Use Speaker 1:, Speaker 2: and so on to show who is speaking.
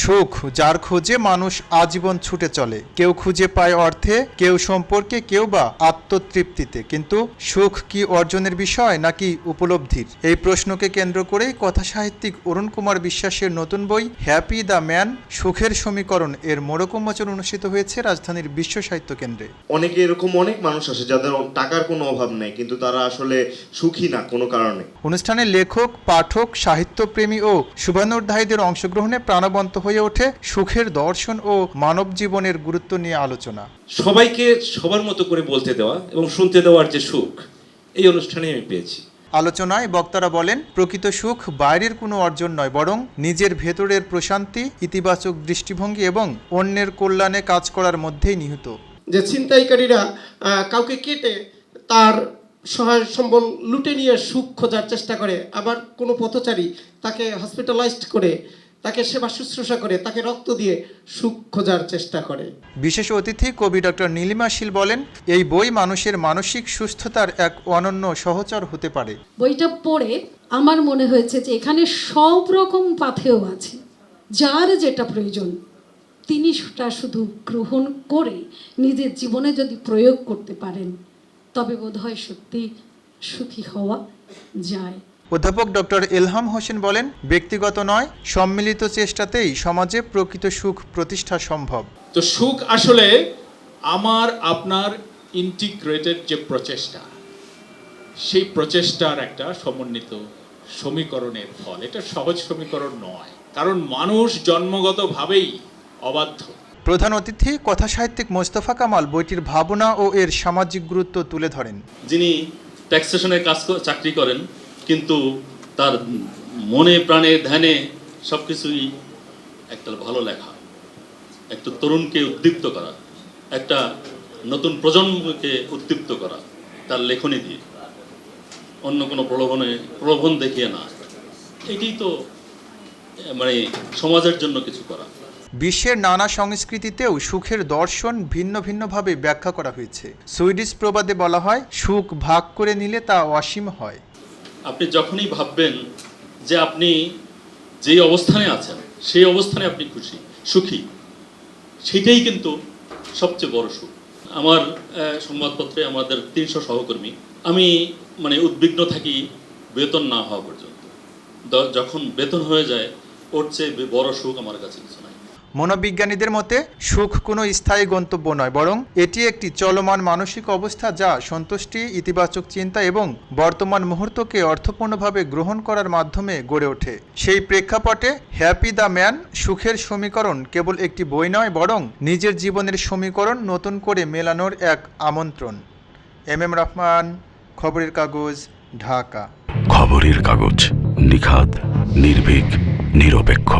Speaker 1: সুখ যার খোঁজে মানুষ আজীবন ছুটে চলে, কেউ খুঁজে পায় অর্থে, কেউ সম্পর্কে, কেউ বা আত্মতৃপ্তিতে। কিন্তু সুখ কি অর্জনের বিষয় নাকি উপলব্ধির? এই প্রশ্নকে কেন্দ্র করেই কথা সাহিত্যিক অরুণ কুমার বিশ্বাসের নতুন বই হ্যাপি দ্য ম্যান, সুখের সমীকরণ এর মোড়ক উন্মোচন অনুষ্ঠিত হয়েছে রাজধানীর বিশ্ব সাহিত্য কেন্দ্রে।
Speaker 2: অনেকে এরকম অনেক মানুষ আছে যাদের টাকার কোনো অভাব নেই, কিন্তু তারা আসলে সুখী না কোনো কারণে।
Speaker 1: অনুষ্ঠানে লেখক, পাঠক, সাহিত্যপ্রেমী ও শুভানুধ্যায়ীদের অংশগ্রহণে প্রাণবন্ত হয়ে ওঠে সুখের দর্শন ও মানব জীবনের গুরুত্ব নিয়ে আলোচনা।
Speaker 3: সবাইকে সবার মতো করে বলতে দেওয়া এবং শুনতে দেওয়ার যে সুখ, এই অনুষ্ঠানে আমি পেয়েছি।
Speaker 1: আলোচনায় বক্তারা বলেন, প্রকৃত সুখ বাইরের কোনো অর্জন নয়, বরং নিজের ভেতরের প্রশান্তি, ইতিবাচক দৃষ্টিভঙ্গি এবং অন্যের কল্যাণে কাজ করার মধ্যেই নিহিত।
Speaker 4: যে ছিনতাইকারীরা কাউকে কেটে তার সহায় সম্বল লুটে নিয়ে সুখ খোঁজার চেষ্টা করে, আবার কোনো পথচারী তাকে হসপিটালাইজড করে, তাকে সেবা শুশ্রূষা করে, তাকে রক্ত দিয়ে সুখ খোঁজার চেষ্টা করে।
Speaker 1: বিশেষ অতিথি কবি ডক্টর নীলিমা শীল বলেন, এই বই মানুষের মানসিক সুস্থতার এক অনন্য সহচর হতে পারে।
Speaker 5: বইটা পড়ে আমার মনে হয়েছে যে এখানে সব রকম পাথেয় আছে, যার যেটা প্রয়োজন তিনি সেটা শুধু গ্রহণ করে নিজের জীবনে যদি প্রয়োগ করতে পারেন, তবে বোধহয় সত্যি সুখী হওয়া যায়।
Speaker 1: অধ্যাপক ডক্টর এলহাম হোসেন বলেন, ব্যক্তিগত নয়, সম্মিলিত চেষ্টাতেই সমাজে প্রকৃত সুখ প্রতিষ্ঠা সম্ভব।
Speaker 6: তো সুখ আসলে আমার আপনার ইন্টিগ্রেটেড যে প্রচেষ্টা, সেই প্রচেষ্টার একটা সমন্বিত সমীকরণের ফল। এটা সহজ সমীকরণ নয়, কারণ মানুষ জন্মগতভাবেই অবাধ্য।
Speaker 1: প্রধান অতিথি কথা সাহিত্যিক মোস্তফা কামাল বইটির ভাবনা ও এর সামাজিক গুরুত্ব তুলে ধরেন।
Speaker 7: যিনি ট্যাক্সেশনের চাকরি করেন, কিন্তু তার মনে প্রাণে ধ্যানে সবকিছুই একটা ভালো লেখা, একটা তরুণকে উদ্দীপ্ত করা, একটা নতুন প্রজন্মকে উদ্দীপ্ত করা তার লেখনী দিয়ে, অন্য কোনো প্রলোভন দেখিয়ে না। এটাই তো মানে সমাজের জন্য কিছু করা।
Speaker 1: বিশ্বের নানা সংস্কৃতিতেও সুখের দর্শন ভিন্ন ভিন্নভাবে ব্যাখ্যা করা হয়েছে। সুইডিশ প্রবাদে বলা হয়, সুখ ভাগ করে নিলে তা অসীম হয়।
Speaker 7: আপনি যখনই ভাববেন যে আপনি যেই অবস্থানে আছেন সেই অবস্থানে আপনি সুখী, সেটাই কিন্তু সবচেয়ে বড় সুখ। আমার সংবাদপত্রে আমাদের 300 সহকর্মী, আমি উদ্বিগ্ন থাকি বেতন না হওয়া পর্যন্ত। যখন বেতন হয়ে যায়, ওর চেয়ে বড় সুখ আমার কাছে কিছু নাই।
Speaker 1: মনোবিজ্ঞানীদের মতে সুখ কোনো স্থায়ী গন্তব্য নয়, বরং এটি একটি চলমান মানসিক অবস্থা যা সন্তুষ্টি, ইতিবাচক চিন্তা এবং বর্তমান মুহূর্তকে অর্থপূর্ণভাবে গ্রহণ করার মাধ্যমে গড়ে ওঠে। সেই প্রেক্ষাপটে হ্যাপি দ্য ম্যান, সুখের সমীকরণ কেবল একটি বই নয়, বরং নিজের জীবনের সমীকরণ নতুন করে মেলানোর এক আমন্ত্রণ। এম রহমান, খবরের কাগজ, ঢাকা।
Speaker 8: খবরের কাগজ, নিখাদ, নির্ভীক, নিরপেক্ষ।